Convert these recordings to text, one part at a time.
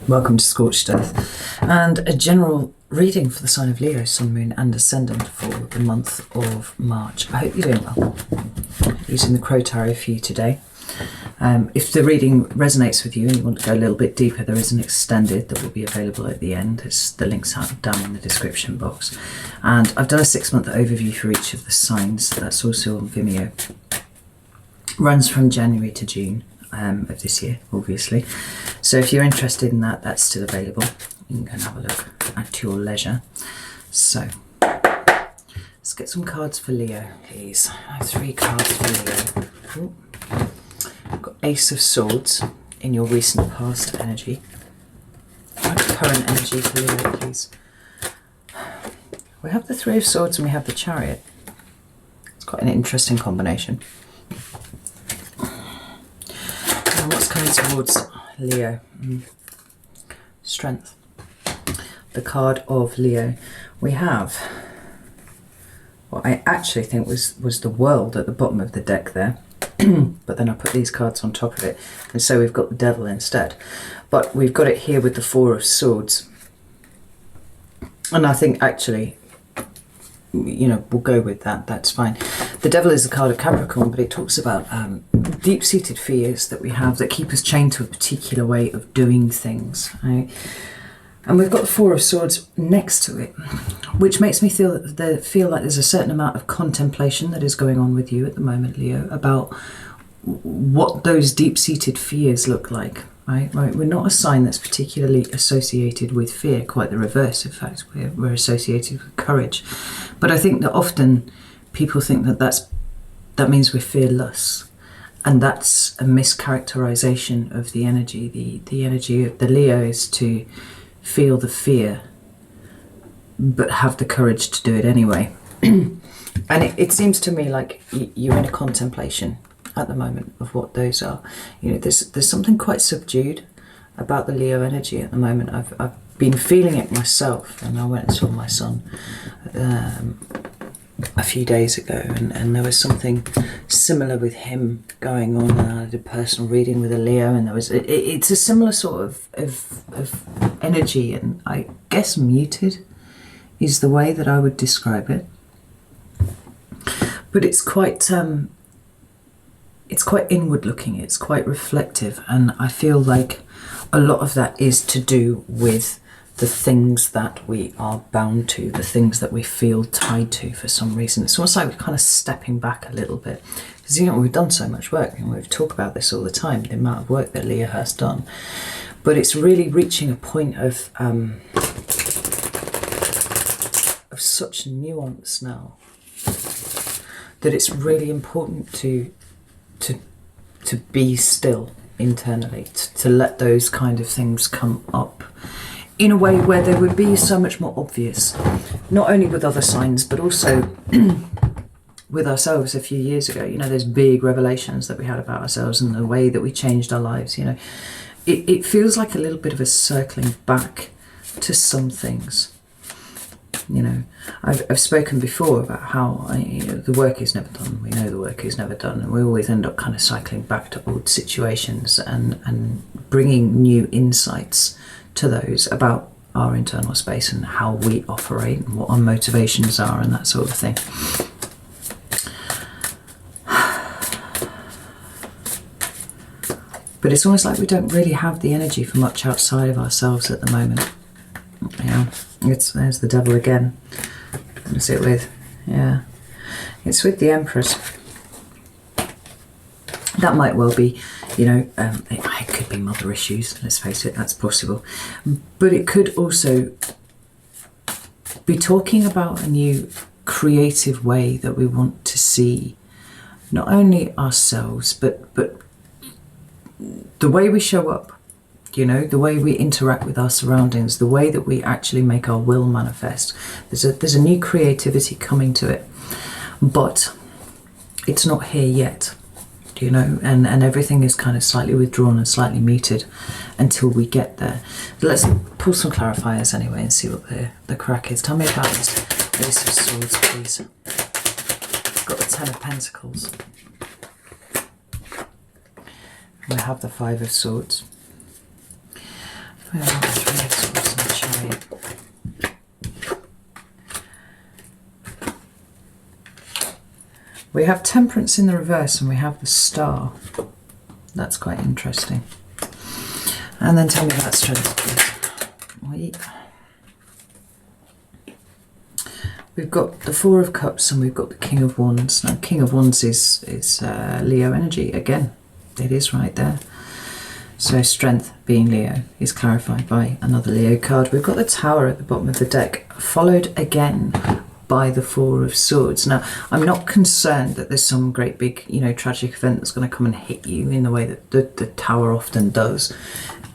Welcome to Scorched Earth, and a general reading for the sign of Leo, Sun, Moon and Ascendant for the month of March. I hope you're doing well. Using the Crow Tarot for you today. If the reading resonates with you and you want to go a little bit deeper, there is an extended that will be available at the end. The link's down in the description box. And I've done a 6-month overview for each of the signs. That's also on Vimeo. Runs from January to June of this year, obviously. So if you're interested in that, that's still available. You can have a look at your leisure. So let's get some cards for Leo, please. I have 3 cards for Leo. Ooh. I've got Ace of Swords in your recent past energy. Current energy for Leo, please. We have the 3 of Swords and we have the Chariot. It's quite an interesting combination. And what's coming towards Leo? Strength. The card of Leo. We have what I actually think was the World at the bottom of the deck there. But then I put these cards on top of it, and so we've got the Devil instead. But we've got it here with the 4 of Swords. And I think actually, you know, we'll go with that. That's fine. The Devil is the card of Capricorn, but it talks about deep-seated fears that we have that keep us chained to a particular way of doing things. Right? And we've got the 4 of Swords next to it, which makes me feel like there's a certain amount of contemplation that is going on with you at the moment, Leo, about what those deep-seated fears look like. Right? We're not a sign that's particularly associated with fear, quite the reverse. In fact, we're associated with courage. But I think that often people think that means we're fearless. And that's a mischaracterization of the energy. The energy of the Leo is to feel the fear, but have the courage to do it anyway. And it seems to me like you're in a contemplation at the moment of what those are. You know, there's something quite subdued about the Leo energy at the moment. I've been feeling it myself, and I went and saw my son a few days ago, and there was something similar with him going on. And I did a personal reading with a Leo, and it's a similar sort of energy, and I guess muted is the way that I would describe it. But it's quite inward looking, it's quite reflective, and I feel like a lot of that is to do with the things that we are bound to, the things that we feel tied to for some reason. It's almost like we're kind of stepping back a little bit. Because, you know, we've done so much work, and we've talked about this all the time, the amount of work that Leo has done. But it's really reaching a point of such nuance now that it's really important to be still internally, to let those kind of things come up in a way where they would be so much more obvious, not only with other signs, but also with ourselves a few years ago. You know, those big revelations that we had about ourselves and the way that we changed our lives, you know. It feels like a little bit of a circling back to some things. You know, I've spoken before about how the work is never done. We know the work is never done, and we always end up kind of cycling back to old situations and bringing new insights to those about our internal space and how we operate and what our motivations are and that sort of thing. But it's almost like we don't really have the energy for much outside of ourselves at the moment. Yeah, there's the Devil again. What's it with? Yeah, it's with the Empress. That might well be, you know, it could be mother issues, let's face it, that's possible. But it could also be talking about a new creative way that we want to see not only ourselves, but the way we show up, you know, the way we interact with our surroundings, the way that we actually make our will manifest. There's a new creativity coming to it, but it's not here yet. You know, and everything is kind of slightly withdrawn and slightly muted until we get there. Let's pull some clarifiers anyway and see what the crack is. Tell me about this Ace of Swords, please. Got the 10 of Pentacles. We have the 5 of Swords. Where are the Three of Swords and the Chariot? We have Temperance in the reverse and we have the Star. That's quite interesting. And then tell me about strength, please. We've got the Four of Cups and we've got the King of Wands. Now, King of Wands is Leo energy. Again, it is right there. So strength, being Leo, is clarified by another Leo card. We've got the Tower at the bottom of the deck, followed again by the Four of Swords. Now, I'm not concerned that there's some great big, tragic event that's going to come and hit you in the way that the Tower often does.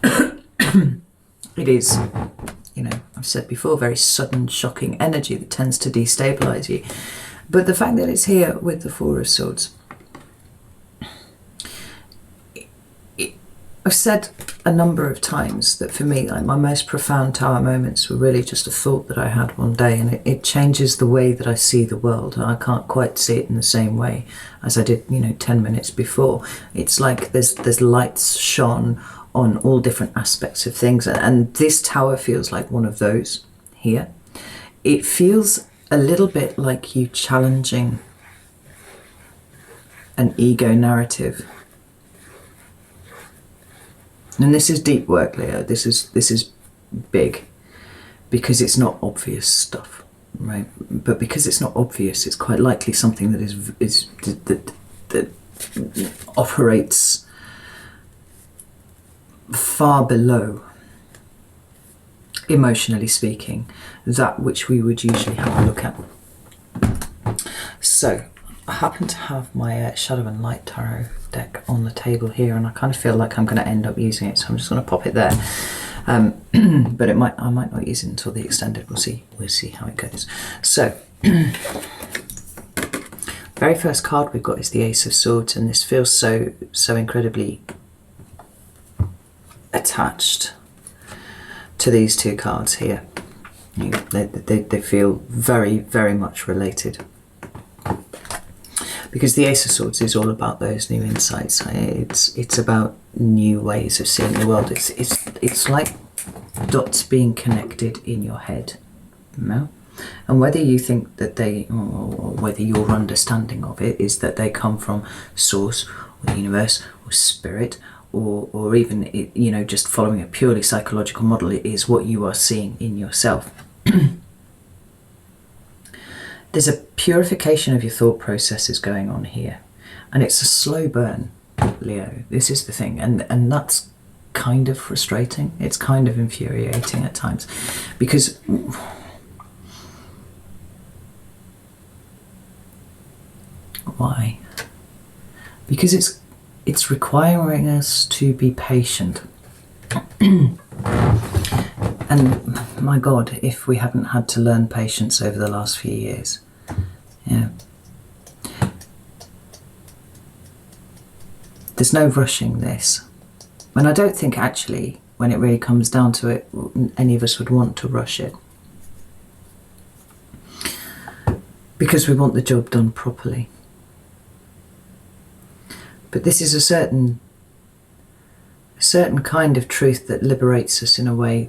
It is, I've said before, very sudden, shocking energy that tends to destabilise you. But the fact that it's here with the Four of Swords, I've said a number of times that for me, like, my most profound Tower moments were really just a thought that I had one day, and it changes the way that I see the world. And I can't quite see it in the same way as I did, 10 minutes before. It's like there's lights shone on all different aspects of things, and this Tower feels like one of those here. It feels a little bit like you challenging an ego narrative. And this is deep work, Leo. This is big, because it's not obvious stuff, right? But because it's not obvious, it's quite likely something that that operates far below, emotionally speaking, that which we would usually have a look at. So I happen to have my Shadow and Light Tarot deck on the table here, and I kind of feel like I'm going to end up using it, so I'm just going to pop it there. But I might not use it until the extended. We'll see how it goes. So, very first card we've got is the Ace of Swords, and this feels so incredibly attached to these two cards here. They feel very, very much related. Because the Ace of Swords is all about those new insights. It's about new ways of seeing the world. It's like dots being connected in your head, and whether you think that or whether your understanding of it is that they come from Source or the universe or Spirit, or even just following a purely psychological model, it is what you are seeing in yourself. There's a purification of your thought processes going on here, and it's a slow burn, Leo. This is the thing, and that's kind of frustrating. It's kind of infuriating at times, because why? Because it's requiring us to be patient. And my God, if we hadn't had to learn patience over the last few years. Yeah. There's no rushing this. And I don't think actually, when it really comes down to it, any of us would want to rush it. Because we want the job done properly. But this is a certain kind of truth that liberates us in a way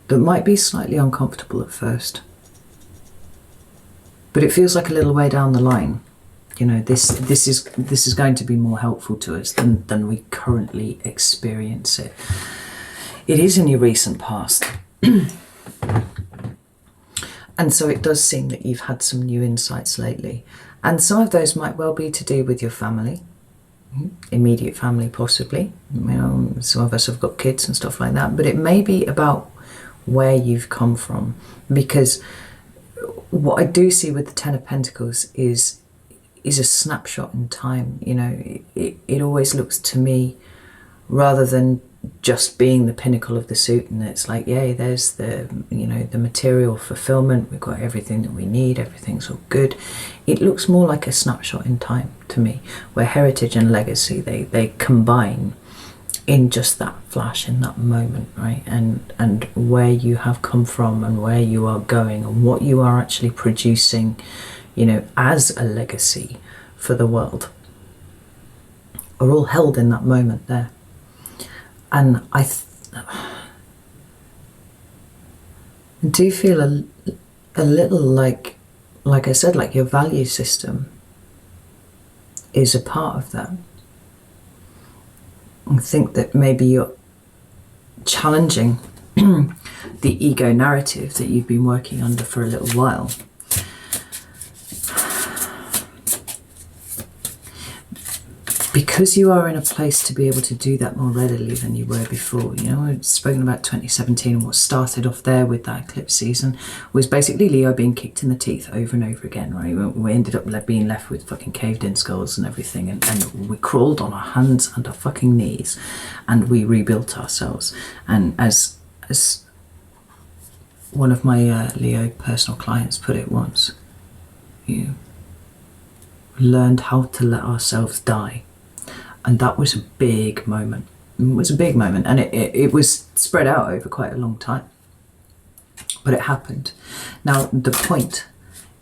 that might be slightly uncomfortable at first. But it feels like a little way down the line. This is going to be more helpful to us than we currently experience it. It is in your recent past. And so it does seem that you've had some new insights lately. And some of those might well be to do with your family. Immediate family possibly. Some of us have got kids and stuff like that, but it may be about where you've come from, because what I do see with the Ten of Pentacles is a snapshot in time. It always looks to me, rather than just being the pinnacle of the suit, and it's like, yay, there's the material fulfillment, we've got everything that we need, everything's all good. It looks more like a snapshot in time to me, where heritage and legacy, they combine in just that flash, in that moment, right? And where you have come from and where you are going and what you are actually producing, as a legacy for the world, are all held in that moment there. And I do feel a little like I said, like your value system is a part of that. I think that maybe you're challenging the ego narrative that you've been working under for a little while. Because you are in a place to be able to do that more readily than you were before. You know, I've spoken about 2017, and what started off there with that eclipse season was basically Leo being kicked in the teeth over and over again, right? We ended up being left with fucking caved in skulls and everything, and we crawled on our hands and our fucking knees, and we rebuilt ourselves. And as one of my Leo personal clients put it once, you learned how to let ourselves die. And that was a big moment. It was a big moment, and it was spread out over quite a long time. But it happened. Now, the point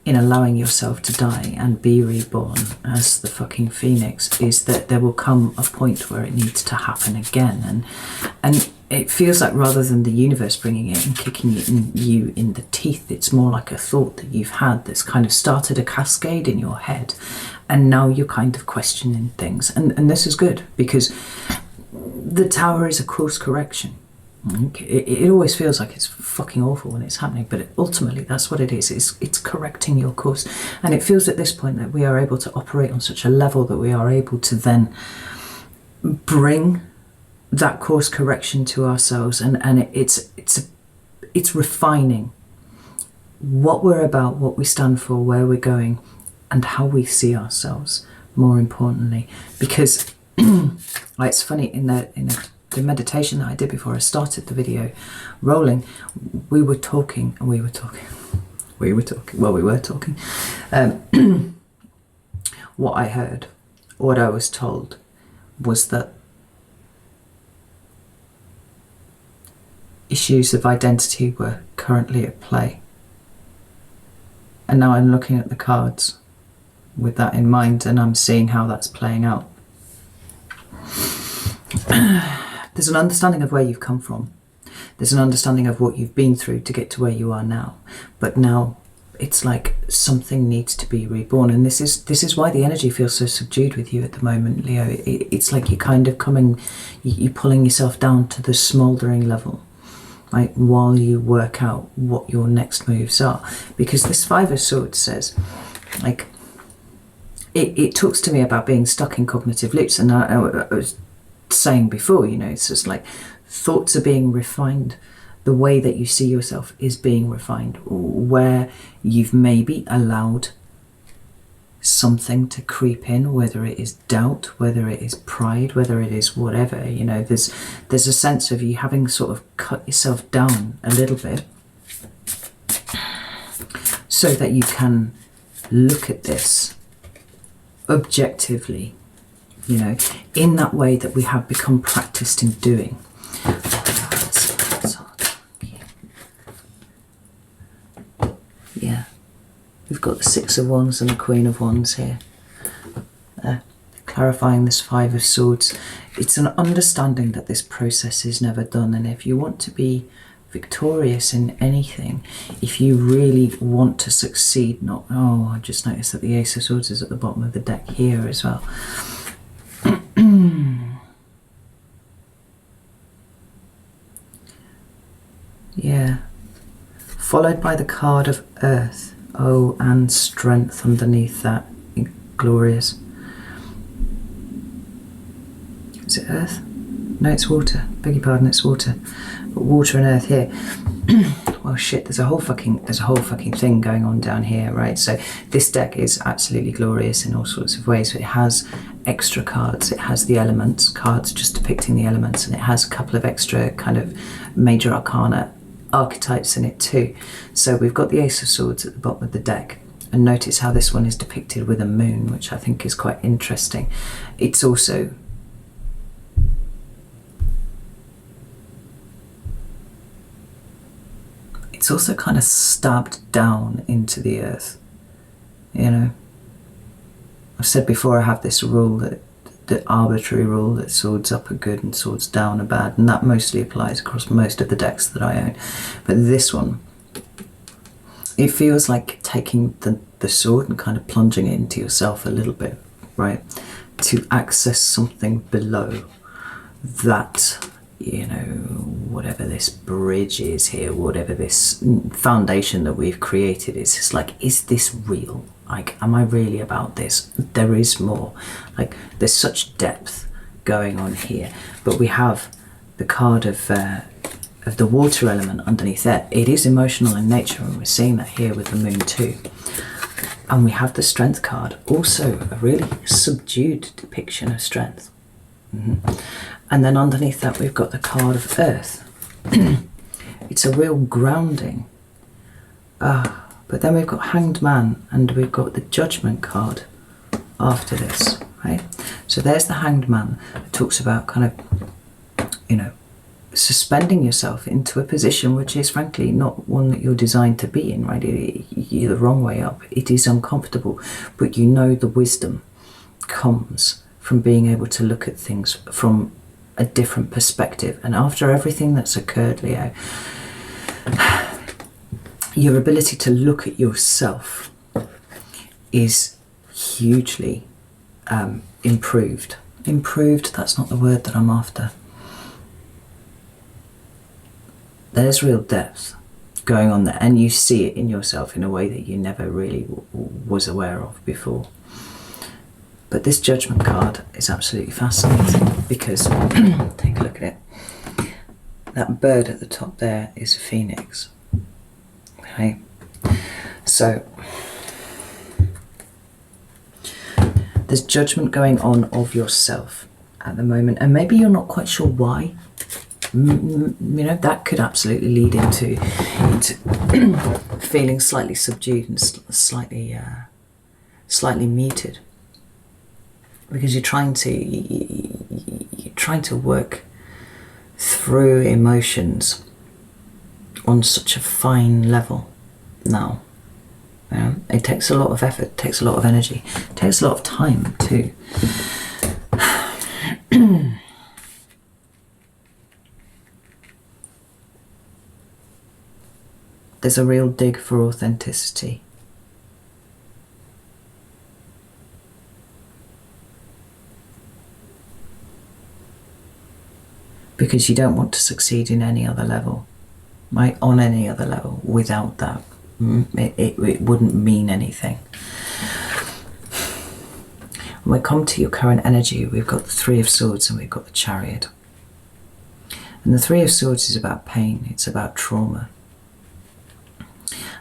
in allowing yourself to die and be reborn as the fucking phoenix is that there will come a point where it needs to happen again. And it feels like rather than the universe bringing it and kicking you in the teeth, it's more like a thought that you've had that's kind of started a cascade in your head. And now you're kind of questioning things. And this is good, because the tower is a course correction. It always feels like it's fucking awful when it's happening, but ultimately that's what it is. It's correcting your course. And it feels at this point that we are able to operate on such a level that we are able to then bring that course correction to ourselves. And it's refining what we're about, what we stand for, where we're going, and how we see ourselves, more importantly. Because it's funny, in the meditation that I did before I started the video rolling, we were talking. What I heard, what I was told, was that issues of identity were currently at play. And now I'm looking at the cards with that in mind, and I'm seeing how that's playing out. There's an understanding of where you've come from. There's an understanding of what you've been through to get to where you are now. But now it's like something needs to be reborn. And this is why the energy feels so subdued with you at the moment, Leo. It's like you're kind of you're pulling yourself down to the smouldering level, right, while you work out what your next moves are. Because this Five of Swords says, like, it talks to me about being stuck in cognitive loops. And I was saying before, you know, it's just like thoughts are being refined. The way that you see yourself is being refined, where you've maybe allowed something to creep in, whether it is doubt, whether it is pride, whether it is whatever, you know, there's a sense of you having sort of cut yourself down a little bit so that you can look at this objectively, you know, in that way that we have become practiced in doing. Yeah, we've got the Six of Wands and the Queen of Wands here, clarifying this Five of Swords. It's an understanding that this process is never done, and if you want to be victorious in anything, if you really want to succeed, I just noticed that the Ace of Swords is at the bottom of the deck here as well. Yeah, followed by the card of Earth. Oh, and strength underneath that. Glorious. Is it Earth? No, it's water. Beg your pardon, it's water. But water and Earth here. Well, shit, there's a whole fucking thing going on down here, right? So this deck is absolutely glorious in all sorts of ways. It has extra cards. It has the elements, cards just depicting the elements, and it has a couple of extra kind of major arcana archetypes in it too. So we've got the Ace of Swords at the bottom of the deck, and notice how this one is depicted with a moon, which I think is quite interesting. It's also kind of stabbed down into the earth, you know. I've said before, I have this rule that the arbitrary rule that swords up are good and swords down are bad, and that mostly applies across most of the decks that I own. But this one, it feels like taking the sword and kind of plunging it into yourself a little bit, right? To access something below that, you know, whatever this bridge is here, whatever this foundation that we've created is, it's like, is this real? Like, am I really about this? There is more. Like, there's such depth going on here. But we have the card of the water element underneath there. It is emotional in nature, and we're seeing that here with the moon too. And we have the strength card, also a really subdued depiction of strength. And then underneath that we've got the card of earth. It's a real grounding. But then we've got Hanged Man, and we've got the Judgment card after this, right? So there's the Hanged Man. It talks about kind of, you know, suspending yourself into a position which is frankly not one that you're designed to be in, right? You're the wrong way up. It is uncomfortable, but you know the wisdom comes from being able to look at things from a different perspective. And after everything that's occurred, Leo, your ability to look at yourself is hugely improved. Improved, that's not the word that I'm after. There's real depth going on there, and you see it in yourself in a way that you never really was aware of before. But this Judgment card is absolutely fascinating because, take a look at it, that bird at the top there is a phoenix. Okay, so there's judgment going on of yourself at the moment, and maybe you're not quite sure why. You know, that could absolutely lead into feeling slightly subdued and slightly muted, because you're trying to work through emotions on such a fine level now. You know, it takes a lot of effort, it takes a lot of energy, it takes a lot of time too. There's a real dig for authenticity. Because you don't want to succeed in any other level, right? On any other level, without that, it wouldn't mean anything. When we come to your current energy, we've got the Three of Swords and we've got the Chariot. And the Three of Swords is about pain, it's about trauma.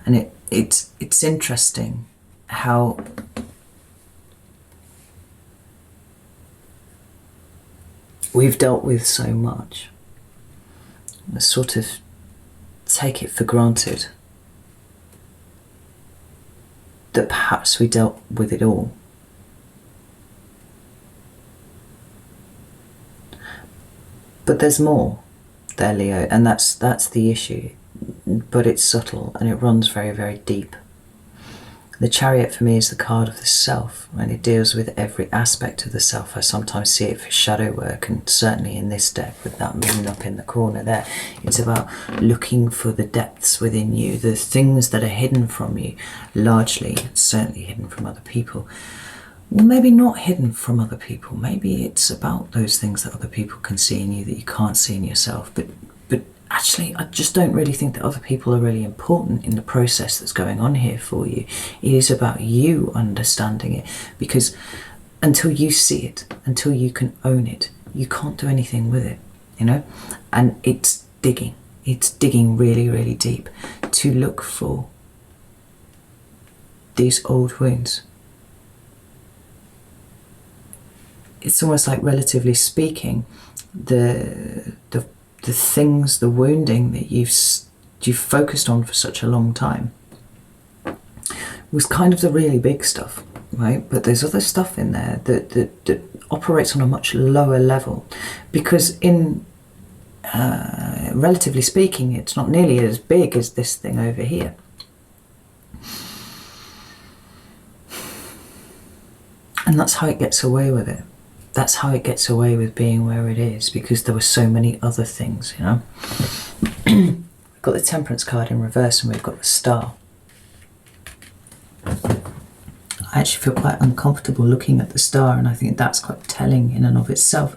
And it's interesting how we've dealt with so much. We sort of take it for granted that perhaps we dealt with it all. But there's more there, Leo, and that's the issue. But it's subtle and it runs very, very deep. The Chariot for me is the card of the self, and it deals with every aspect of the self. I sometimes see it for shadow work, and certainly in this deck with that moon up in the corner there, it's about looking for the depths within you, the things that are hidden from you, largely, certainly hidden from other people. Well, maybe not hidden from other people. Maybe it's about those things that other people can see in you that you can't see in yourself. But actually, I just don't really think that other people are really important in the process that's going on here for you. It is about you understanding it, because until you see it, until you can own it, you can't do anything with it, you know? And it's digging really, really deep to look for these old wounds. It's almost like, relatively speaking, the things, the wounding that you've focused on for such a long time was kind of the really big stuff, right? But there's other stuff in there that operates on a much lower level, because in relatively speaking, it's not nearly as big as this thing over here. And that's how it gets away with it. that's how it gets away with being where it is, because there were so many other things, you know. We've got the Temperance card in reverse and we've got the Star. I actually feel quite uncomfortable looking at the Star, and I think that's quite telling in and of itself.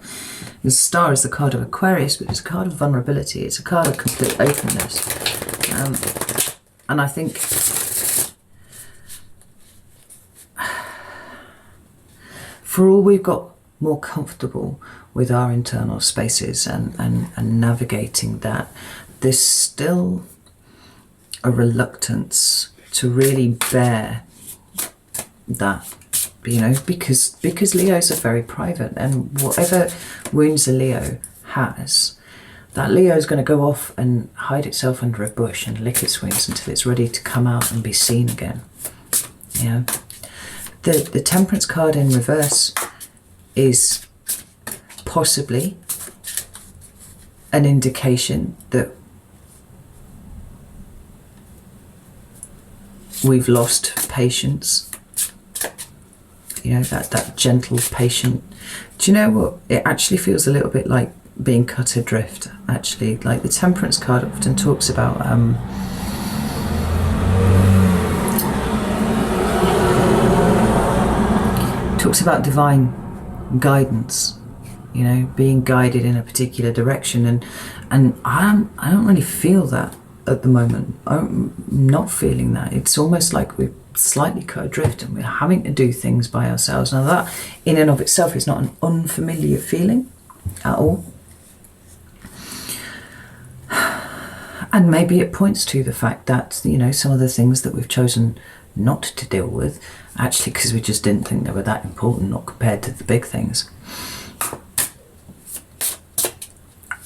The Star is the card of Aquarius, but it's a card of vulnerability. It's a card of complete openness. And I think for all we've got more comfortable with our internal spaces and navigating that, there's still a reluctance to really bear that, you know, because Leos are very private, and whatever wounds a Leo has, that Leo is going to go off and hide itself under a bush and lick its wings until it's ready to come out and be seen again. You know, the Temperance card in reverse is possibly an indication that we've lost patience. You know, that gentle, patient. Do you know what? It actually feels a little bit like being cut adrift, actually. Like the Temperance card often talks about divine guidance, you know, being guided in a particular direction, and I don't really feel that at the moment. I'm not feeling that. It's almost like we're slightly cut adrift and we're having to do things by ourselves. Now that in and of itself is not an unfamiliar feeling at all, and maybe it points to the fact that, you know, some of the things that we've chosen not to deal with, actually because we just didn't think they were that important, not compared to the big things,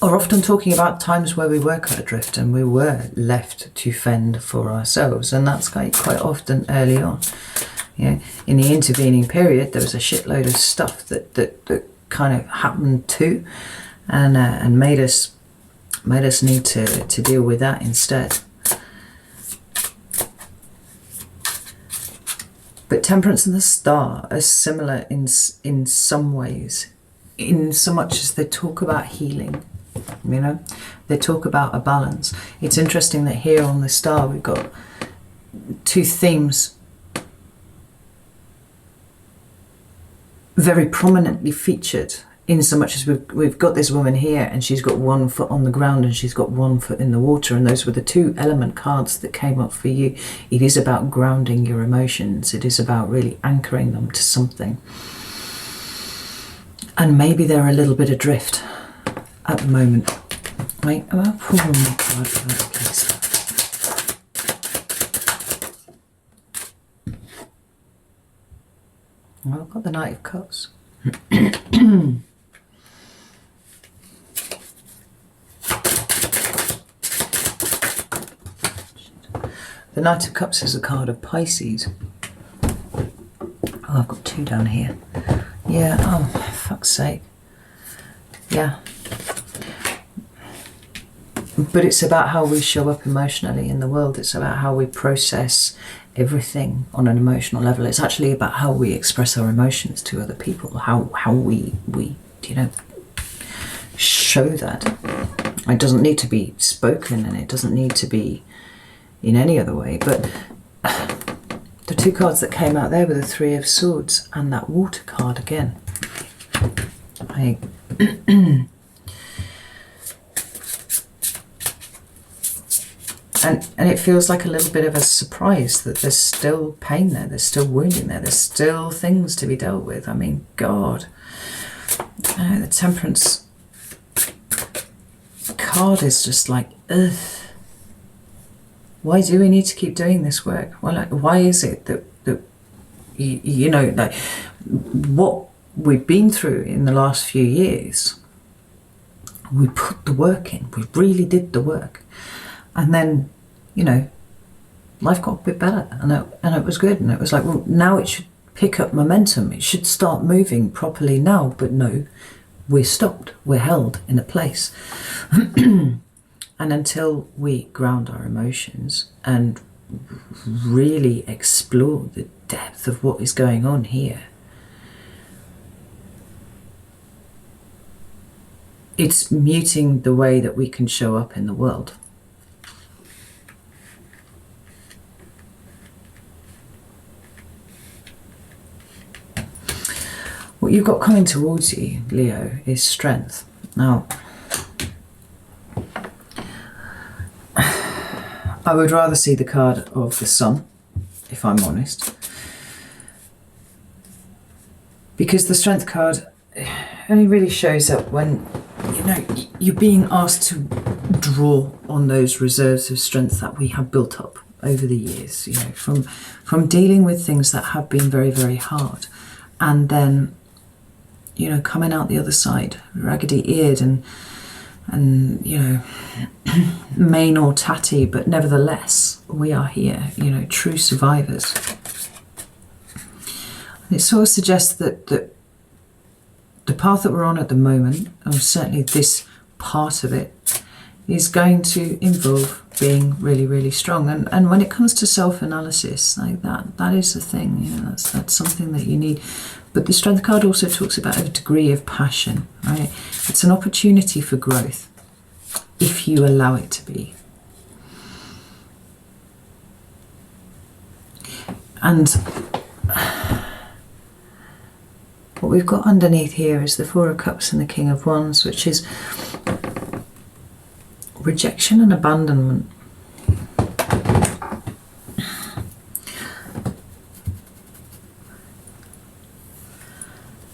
are often talking about times where we were cut adrift and we were left to fend for ourselves, and that's quite often early on. You know, in the intervening period, there was a shitload of stuff that kind of happened too, and made us need to deal with that instead. But Temperance and the Star are similar in some ways, in so much as they talk about healing. You know, they talk about a balance. It's interesting that here on the Star we've got two themes very prominently featured, in so much as we've got this woman here and she's got one foot on the ground and she's got one foot in the water, and those were the two element cards that came up for you. It is about grounding your emotions. It is about really anchoring them to something, and maybe they're a little bit adrift at the moment. Wait, I'm going to pull one more card for that, please. Well, I've got the Knight of Cups. The Knight of Cups is a card of Pisces. Oh, I've got two down here. Yeah, oh, fuck's sake. Yeah. But it's about how we show up emotionally in the world. It's about how we process everything on an emotional level. It's actually about how we express our emotions to other people, how we you know, show that. It doesn't need to be spoken, and it doesn't need to be in any other way. But the two cards that came out there were the Three of Swords and that Water card again. And it feels like a little bit of a surprise that there's still pain there, there's still wounding there, there's still things to be dealt with. I mean, God. The Temperance card is just like, ugh. Why do we need to keep doing this work? Well, like, why is it that you know, like, what we've been through in the last few years, we put the work in, we really did the work. And then, you know, life got a bit better, and it was good, and it was like, well, now it should pick up momentum, it should start moving properly now. But no, we're stopped, we're held in a place. And until we ground our emotions and really explore the depth of what is going on here, it's muting the way that we can show up in the world. What you've got coming towards you, Leo, is strength. Now, I would rather see the card of the Sun, if I'm honest, because the Strength card only really shows up when, you know, you're being asked to draw on those reserves of strength that we have built up over the years, you know, from dealing with things that have been very, very hard, and then, you know, coming out the other side raggedy-eared and you know, main or tatty, but nevertheless we are here, you know, true survivors. And it sort of suggests that the path that we're on at the moment, and certainly this part of it, is going to involve being really, really strong. And when it comes to self-analysis, like that is the thing, you know, that's something that you need. But the Strength card also talks about a degree of passion, right? It's an opportunity for growth, if you allow it to be. And what we've got underneath here is the Four of Cups and the King of Wands, which is rejection and abandonment.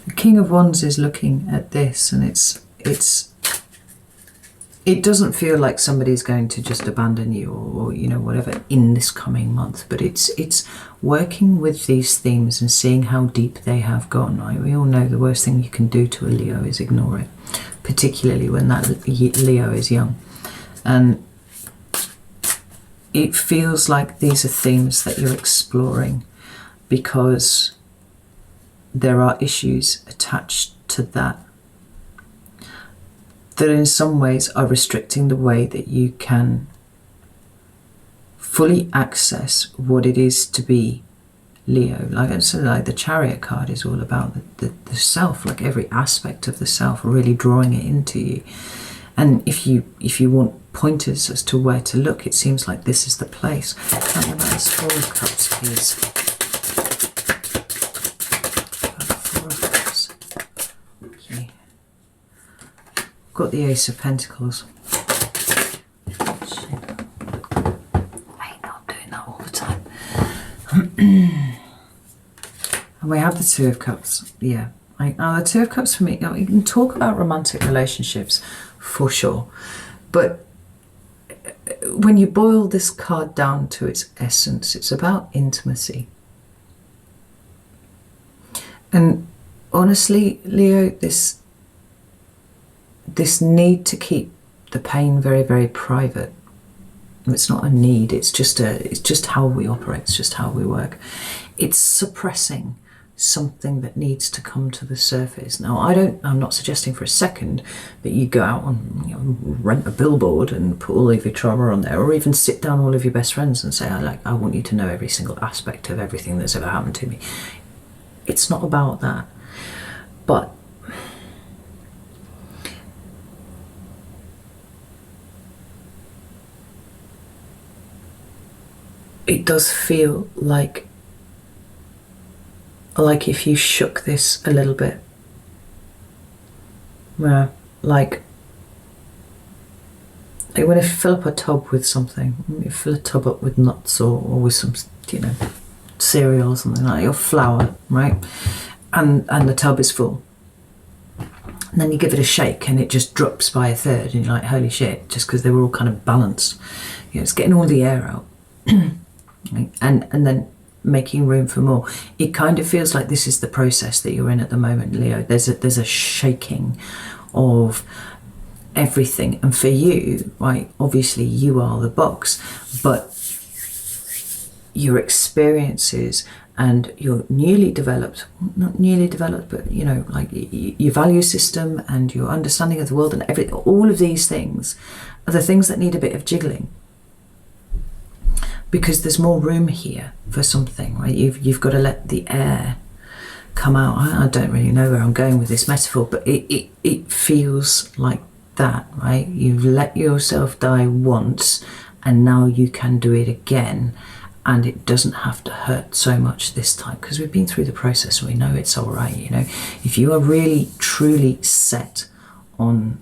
The King of Wands is looking at this, and it doesn't feel like somebody's going to just abandon you or you know, whatever in this coming month, but it's working with these themes and seeing how deep they have gone, right? We all know the worst thing you can do to a Leo is ignore it, particularly when that Leo is young. And it feels like these are themes that you're exploring because there are issues attached to that in some ways are restricting the way that you can fully access what it is to be Leo. Like I said, like the Chariot card is all about the self, like every aspect of the self, really drawing it into you. And if you want pointers as to where to look, it seems like this is the place. Tell me about this Four of Cups, please. Four of Cups. Okay. Got the Ace of Pentacles. Shit. I hate not doing that all the time. And we have the Two of Cups. Yeah. Now the Two of Cups for me, you know, you can talk about romantic relationships for sure, but when you boil this card down to its essence, it's about intimacy. And honestly, Leo, this need to keep the pain very, very private. It's not a need, it's just how we operate, it's just how we work. It's suppressing something that needs to come to the surface. Now, I'm not suggesting for a second that you go out and, you know, rent a billboard and put all of your trauma on there, or even sit down all of your best friends and say, I want you to know every single aspect of everything that's ever happened to me. It's not about that. But it does feel like if you shook this a little bit, like when you fill up a tub with something, you fill a tub up with nuts or with some, you know, cereal or something like that, or flour, right? And the tub is full. And then you give it a shake and it just drops by a third, and you're like, holy shit, just because they were all kind of balanced. You know, it's getting all the air out. and then making room for more. It kind of feels like this is the process that you're in at the moment, Leo. There's a shaking of everything, and for you, right, obviously you are the box, but your experiences and your newly developed, not newly developed, but, you know, like your value system and your understanding of the world and everything, all of these things are the things that need a bit of jiggling. Because there's more room here for something, right? You've got to let the air come out. I don't really know where I'm going with this metaphor, but it feels like that, right? You've let yourself die once, and now you can do it again, and it doesn't have to hurt so much this time, because we've been through the process and we know it's all right. You know, if you are really truly set on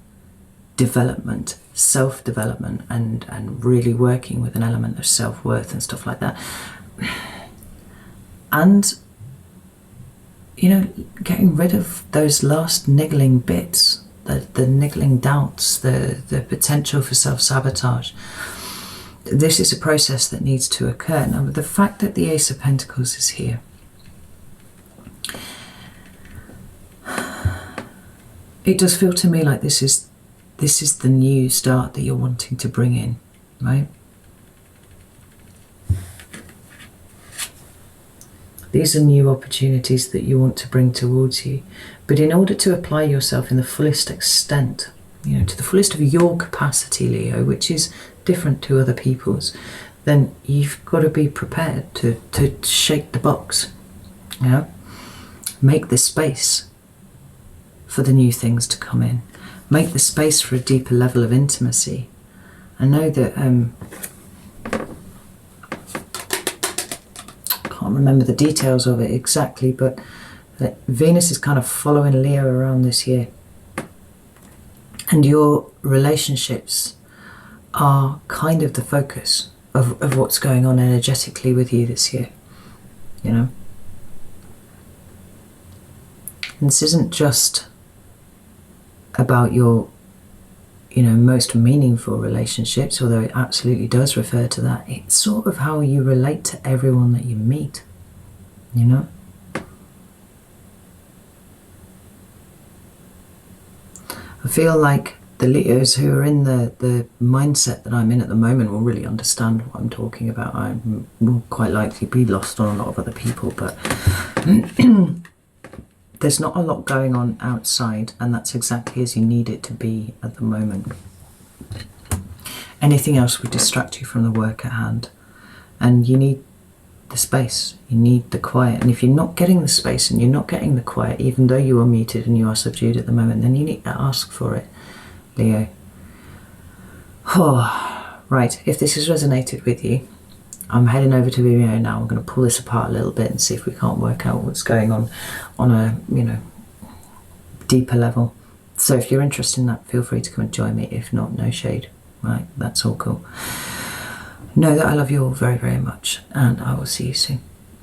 development, self-development, and really working with an element of self-worth and stuff like that, and you know, getting rid of those last niggling bits, the niggling doubts, the potential for self-sabotage. This is a process that needs to occur. Now, the fact that the Ace of Pentacles is here, it does feel to me like this is the new start that you're wanting to bring in, right? These are new opportunities that you want to bring towards you. But in order to apply yourself in the fullest extent, you know, to the fullest of your capacity, Leo, which is different to other people's, then you've got to be prepared to shake the box, you know? Make the space for the new things to come in. Make the space for a deeper level of intimacy. I know that, can't remember the details of it exactly, but that Venus is kind of following Leo around this year. And your relationships are kind of the focus of what's going on energetically with you this year, you know? And this isn't just about your, you know, most meaningful relationships, although it absolutely does refer to that. It's sort of how you relate to everyone that you meet, you know? I feel like the Leos who are in the mindset that I'm in at the moment will really understand what I'm talking about. I will quite likely be lost on a lot of other people, but there's not a lot going on outside, and that's exactly as you need it to be at the moment. Anything else would distract you from the work at hand, and you need the space, you need the quiet. And if you're not getting the space and you're not getting the quiet, even though you are muted and you are subdued at the moment, then you need to ask for it, Leo. Oh, right, if this has resonated with you, I'm heading over to Vimeo now. I'm going to pull this apart a little bit and see if we can't work out what's going on a, you know, deeper level. So if you're interested in that, feel free to come and join me. If not, no shade. Right, that's all cool. Know that I love you all very, very much, and I will see you soon.